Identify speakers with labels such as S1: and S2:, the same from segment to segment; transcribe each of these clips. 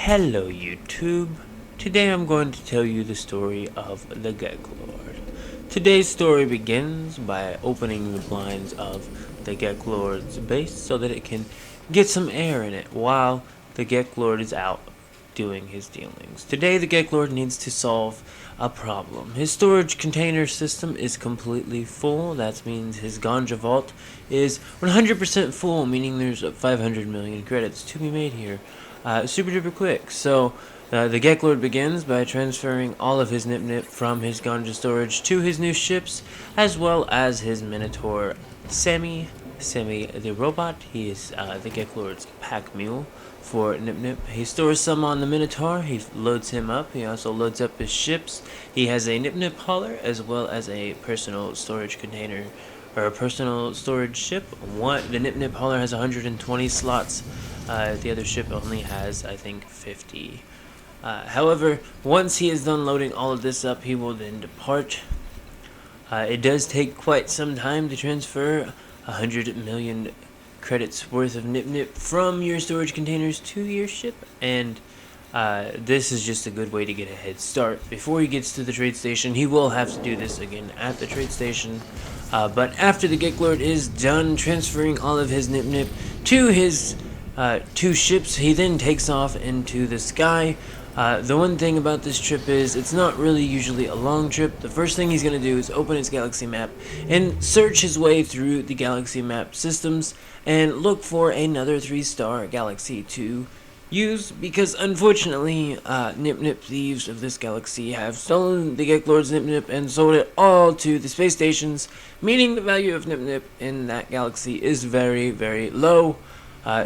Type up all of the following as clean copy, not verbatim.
S1: Hello YouTube. Today I'm going to tell you the story of the Geklord. Today's story begins by opening the blinds of the Geklord's base so that it can get some air in it while the Geklord is out doing his dealings. Today the Geklord needs to solve a problem. His storage container system is completely full. That means his ganja vault is 100% full, meaning there's 500 million credits to be made here. Super duper quick. So the Geklord begins by transferring all of his nip from his ganja storage to his new ships, as well as his Minotaur Semi the robot. He is the Geklord's pack mule for Nip. He stores some on the Minotaur. He loads him up. He also loads up his ships. He has a Nip hauler as well as a personal storage container or a personal storage ship. The Nip hauler has 120 slots. The other ship only has, I think, 50. However, once he is done loading all of this up, he will then depart. It does take quite some time to transfer 100 million credits worth of Nip from your storage containers to your ship, and this is just a good way to get a head start. Before he gets to the trade station, he will have to do this again at the trade station, but after the Geklord is done transferring all of his Nip to his two ships, he then takes off into the sky. The one thing about this trip is it's not really usually a long trip. The first thing he's going to do is open his galaxy map and search his way through the galaxy map systems and look for another 3-star galaxy to use, because unfortunately Nip thieves of this galaxy have stolen the Geklord's Nip and sold it all to the space stations, meaning the value of Nip in that galaxy is very, very low.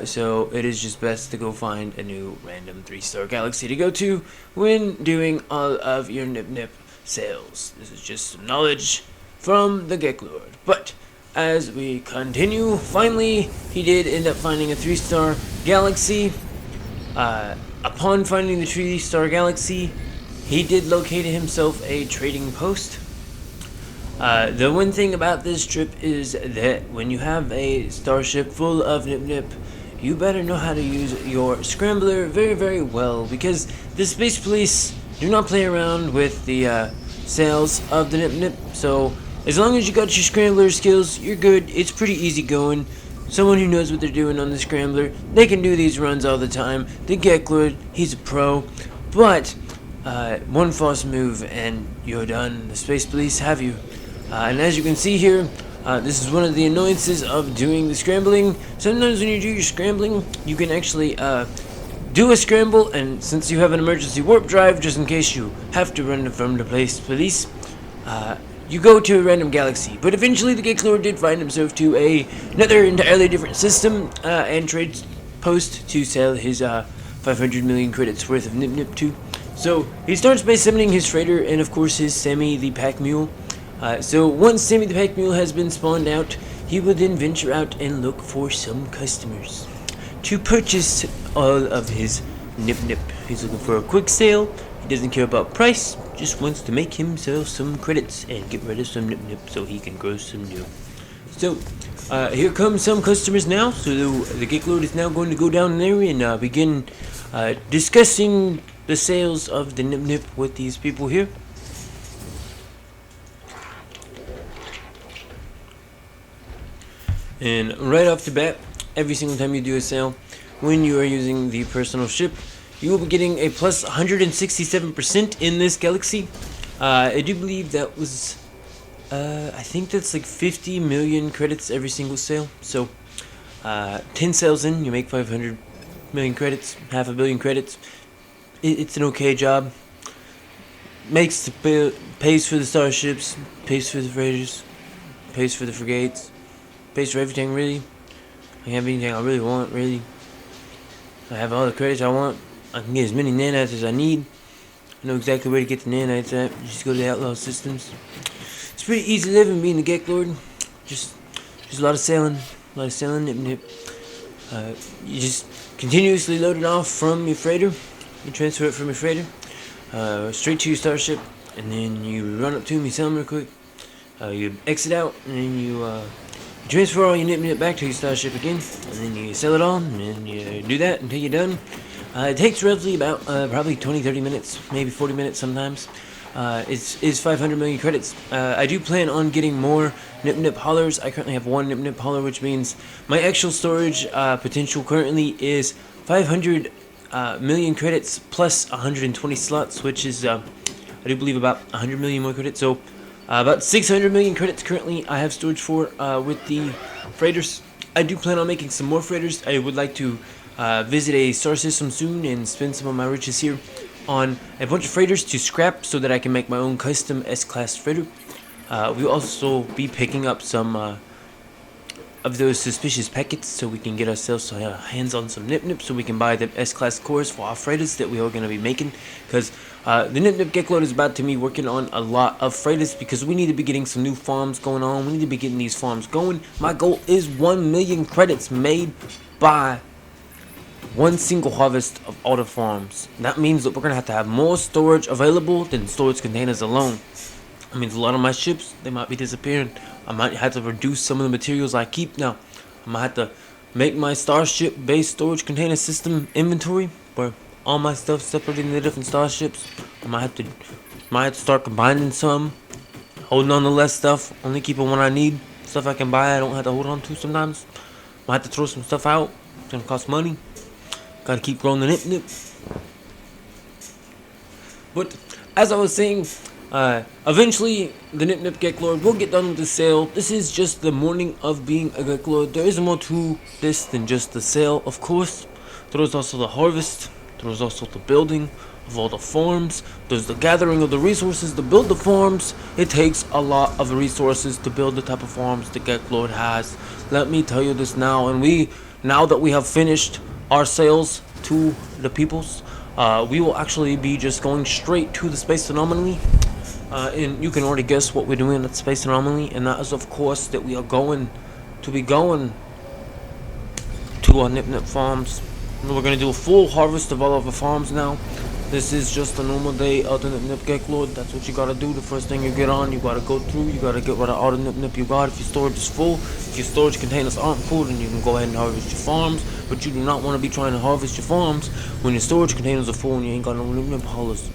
S1: So it is just best to go find a new random 3-star galaxy to go to when doing all of your Nip sales. This is just some knowledge from the Geklord. But as we continue, finally he did end up finding a 3-star galaxy. Upon finding the 3-star galaxy, he did locate himself a trading post. The one thing about this trip is that when you have a starship full of Nip, you better know how to use your scrambler very, very well, because the space police do not play around with the sales of the Nip. So as long as you got your scrambler skills, you're good. It's pretty easy going. Someone who knows what they're doing on the scrambler, they can do these runs all the time. The Geklord, he's a pro, but one false move and you're done. The space police have you. And as you can see here, this is one of the annoyances of doing the scrambling. Sometimes when you do your scrambling, you can actually do a scramble, and since you have an emergency warp drive, just in case you have to run from the police, you go to a random galaxy. But eventually the Geklord did find himself to another entirely different system and trade post to sell his 500 million credits worth of Nip to. So he starts by summoning his freighter and of course his Semi the pack mule. So once Semi the pack mule has been spawned out, he will then venture out and look for some customers to purchase all of his Nip. He's looking for a quick sale. He doesn't care about price, just wants to make himself some credits and get rid of some Nip so he can grow some new. So here come some customers now. So the Geklord is now going to go down there and begin discussing the sales of the Nip with these people here. And right off the bat, every single time you do a sale, when you are using the personal ship, you will be getting a plus 167% in this galaxy. I do believe that was, I think that's like 50 million credits every single sale. So 10 sales in, you make 500 million credits, half a billion credits. It's an okay job. Pays for the starships, pays for the freighters, pays for the frigates. Pays for everything, really. I have anything I really want, really. I have all the credits I want. I can get as many nanites as I need. I know exactly where to get the nanites at. You just go to the outlaw systems. It's pretty easy living being the Geklord. Just a lot of sailing. Nip. You just continuously load it off from your freighter. You transfer it from your freighter straight to your starship, and then you run up to them, you sell them real quick. You exit out, and then you transfer all your Nip back to your starship again, and then you sell it all, and then you do that until you're done. It takes roughly about probably 20-30 minutes, maybe 40 minutes sometimes. It's 500 million credits. I do plan on getting more Nip Nip Hollers. I currently have one Nip Nip Holler, which means my actual storage potential currently is 500 million credits plus 120 slots, which is I do believe about 100 million more credits. So about 600 million credits currently I have storage for with the freighters. I do plan on making some more freighters. I would like to visit a star system soon and spend some of my riches here on a bunch of freighters to scrap so that I can make my own custom S-Class freighter. We'll also be picking up some of those suspicious packets so we can get ourselves hands on some Nip Nip so we can buy the S-Class cores for our freighters that we are going to be making, because the Nip Nip Geklord is about to be working on a lot of freighters because we need to be getting some new farms going on. We need to be getting these farms going. My goal is 1 million credits made by one single harvest of all the farms. That means that we're going to have more storage available than storage containers alone. That means a lot of my ships, they might be disappearing. I might have to reduce some of the materials I keep now. I might have to make my starship based storage container system inventory where all my stuff separated into different starships. I might have to start combining some, holding on to less stuff, only keeping what I need. Stuff I can buy I don't have to hold on to sometimes. Might have to throw some stuff out. It's gonna cost money. Gotta keep growing the Nip Nip. But as I was saying, eventually the Nip Nip Geklord will get done with the sale. This is just the morning of being a Geklord. There is more to this than just the sale, of course. There is also the harvest. There is also the building of all the farms. There's the gathering of the resources to build the farms. It takes a lot of resources to build the type of farms the Geklord has. Let me tell you this now. And now that we have finished our sales to the peoples, we will actually be just going straight to the space anomaly. And you can already guess what we're doing at space anomaly, and that is of course that we are going to our Nip Nip farms. And we're going to do a full harvest of all of the farms now. This is just a normal day of the Nip Nip Geklord. That's what you gotta do. The first thing you get on, you gotta go through, you gotta get rid of all the Nip Nip you got. If your storage is full, if your storage containers aren't full, then you can go ahead and harvest your farms. But you do not want to be trying to harvest your farms when your storage containers are full and you ain't got no Nip Nip haulers.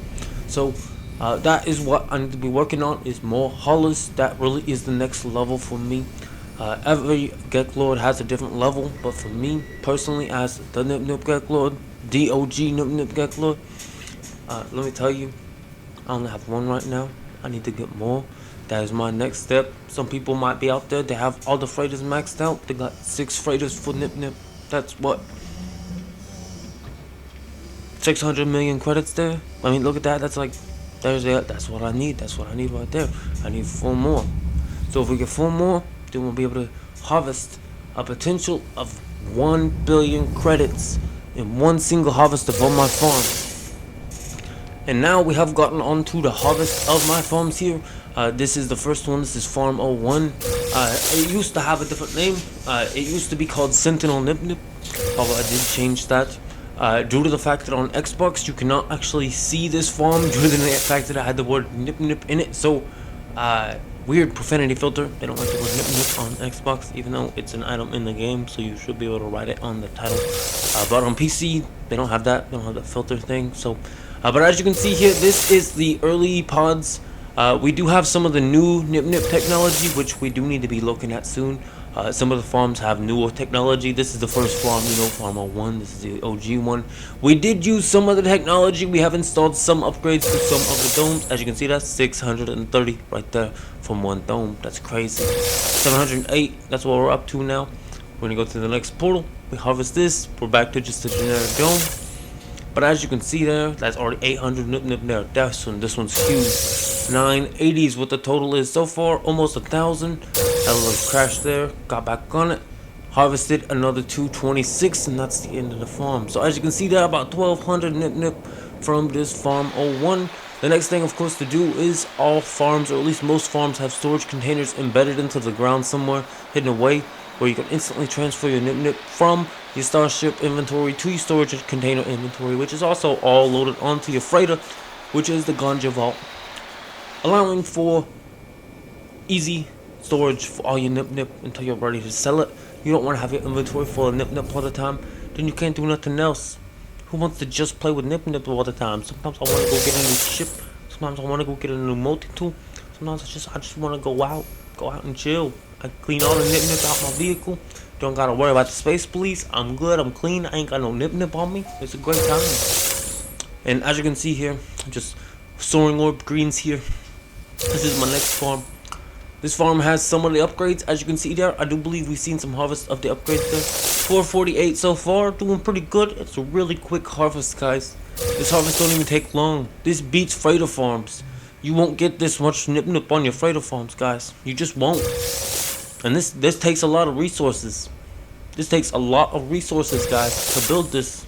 S1: So that is what I need to be working on, is more haulers. That really is the next level for me. Every Geklord has a different level, but for me personally, as the Nip Nip Geklord, DOG Nip Nip Geklord, let me tell you, I only have one right now. I need to get more. That is my next step. Some people might be out there, they have all the freighters maxed out. They got 6 freighters for Nip Nip. That's what, 600 million credits there. I mean, look at that. That's like, that's what I need. That's what I need right there. I need 4 more. So if we get 4 more, then we'll be able to harvest a potential of 1 billion credits in one single harvest of all my farms. And now we have gotten onto the harvest of my farms here. This is the first one. This is Farm 01. It used to have a different name. It used to be called Sentinel Nip Nip. However, I did change that. Due to the fact that on Xbox you cannot actually see this farm due to the fact that I had the word Nip Nip in it. So, weird profanity filter. They don't like the word Nip Nip on Xbox, even though it's an item in the game, so you should be able to write it on the title. But on PC, they don't have that. They don't have that filter thing. So, but as you can see here, this is the early pods. We do have some of the new Nip Nip technology, which we do need to be looking at soon. Some of the farms have newer technology. This is the first farm, Farm 01. This is the OG one. We did use some of the technology. We have installed some upgrades to some of the domes. As you can see, that's 630 right there from one dome. That's crazy. 708, that's what we're up to now. We're gonna go to the next portal. We harvest this. We're back to just a generic dome. But as you can see there, that's already 800 Nip Nip there. This one's huge. 980 is what the total is so far. Almost 1,000. Had a little crash there. Got back on it. Harvested another 226, and that's the end of the farm. So as you can see there, about 1,200 Nip Nip from this Farm 01. The next thing, of course, to do is all farms, or at least most farms, have storage containers embedded into the ground somewhere, hidden away, where you can instantly transfer your Nip Nip from your starship inventory to your storage container inventory, which is also all loaded onto your freighter, which is the Ganja Vault, allowing for easy storage for all your Nip Nip until you're ready to sell it. You don't want to have your inventory full of Nip Nip all the time, then you can't do nothing else. Who wants to just play with Nip Nip all the time? Sometimes I want to go get a new ship. Sometimes I want to go get a new multi-tool. Sometimes I just want to go out and chill. I clean all the Nip Nip out my vehicle. Don't gotta worry about the space police. I'm good. I'm clean. I ain't got no Nip Nip on me. It's a great time. And as you can see here, just soaring orb greens here. This is my next farm. This farm has some of the upgrades. As you can see there, I do believe we've seen some harvest of the upgrades there. 448 so far, doing pretty good. It's a really quick harvest, guys. This harvest don't even take long. This beats freighter farms. You won't get this much Nip Nip on your freighter farms, guys. You just won't. And this takes a lot of resources. This takes a lot of resources, guys, to build this.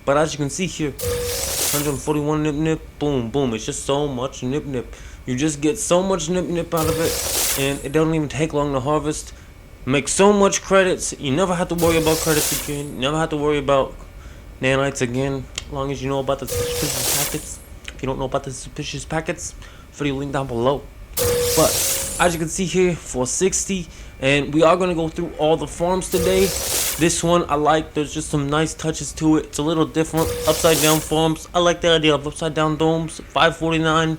S1: But as you can see here, 141 Nip Nip, boom, boom. It's just so much Nip Nip. You just get so much Nip Nip out of it, and it don't even take long to harvest. Make so much credits. You never have to worry about credits again. You never have to worry about nanites again. As long as you know about the suspicious packets. If you don't know about the suspicious packets, video link down below. But as you can see here, 460, and we are going to go through all the farms today. This one I like. There's just some nice touches to it. It's a little different. Upside down farms. I like the idea of upside down domes. 549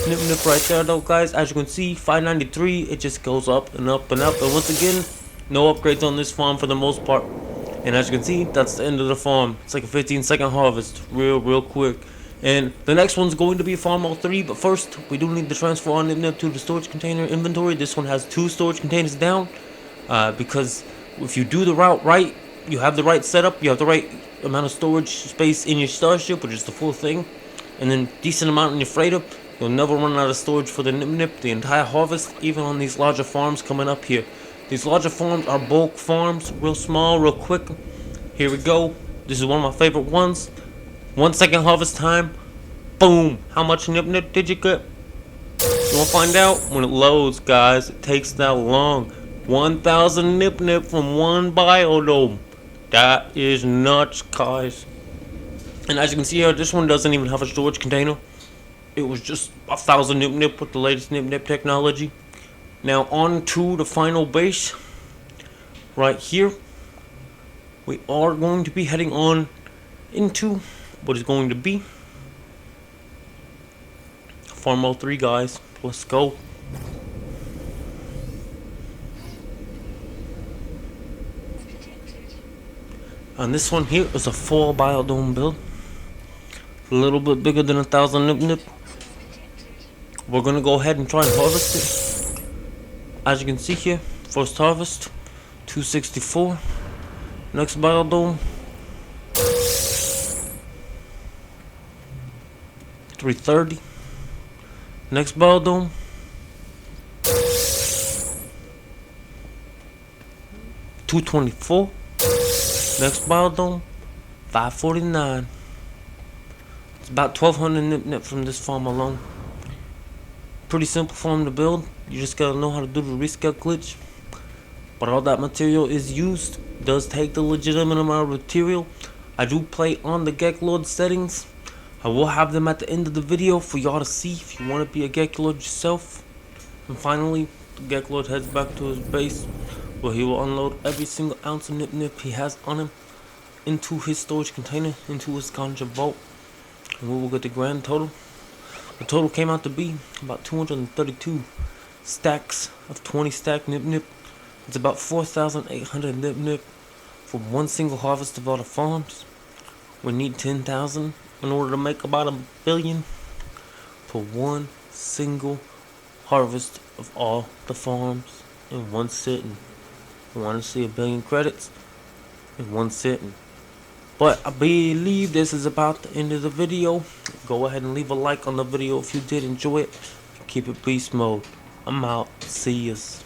S1: Nip Nip right there though, guys. As you can see, 593. It just goes up and up and up. And once again, no upgrades on this farm for the most part. And as you can see, that's the end of the farm. It's like a 15-second harvest. Real quick. And the next one's going to be Farm 03, but first, we do need to transfer on Nip Nip to the storage container inventory. This one has 2 storage containers down, because if you do the route right, you have the right setup, you have the right amount of storage space in your starship, which is the full thing, and then decent amount in your freighter. You'll never run out of storage for the Nip Nip, the entire harvest, even on these larger farms coming up here. These larger farms are bulk farms, real small, real quick. Here we go. This is one of my favorite ones. 1 second harvest time. Boom. How much Nip Nip did you get? You wanna find out? When it loads, guys. It takes that long. 1,000 Nip Nip from one biodome. That is nuts, guys. And as you can see here, this one doesn't even have a storage container. It was just 1,000 Nip Nip with the latest Nip Nip technology. Now on to the final base. Right here. We are going to be heading on into what is going to be Farm 03, guys. Let's go. And this one here is a full biodome build. A little bit bigger than 1,000 Nip Nip. We're gonna go ahead and try and harvest it. As you can see here, first harvest, 264. Next biodome, 330. Next biodome, 224. Next biodome, 549. It's about 1,200 Nip Nip from this farm alone. Pretty simple farm to build. You just gotta know how to do the rescale glitch. But all that material is used. Does take the legitimate amount of material. I do play on the Geklord settings. I will have them at the end of the video for y'all to see if you want to be a Geklord yourself. And finally, the Geklord heads back to his base, where he will unload every single ounce of Nip Nip he has on him into his storage container, into his ganja vault. And we will get the grand total. The total came out to be about 232 stacks of 20 stack Nip Nip. It's about 4,800 Nip Nip from one single harvest of all the farms. We need 10,000 in order to make about $1 billion for one single harvest of all the farms in one sitting. I want to see $1 billion credits in one sitting. But I believe this is about the end of the video. Go ahead and leave a like on the video if you did enjoy it. Keep it beast mode. I'm out. See yas.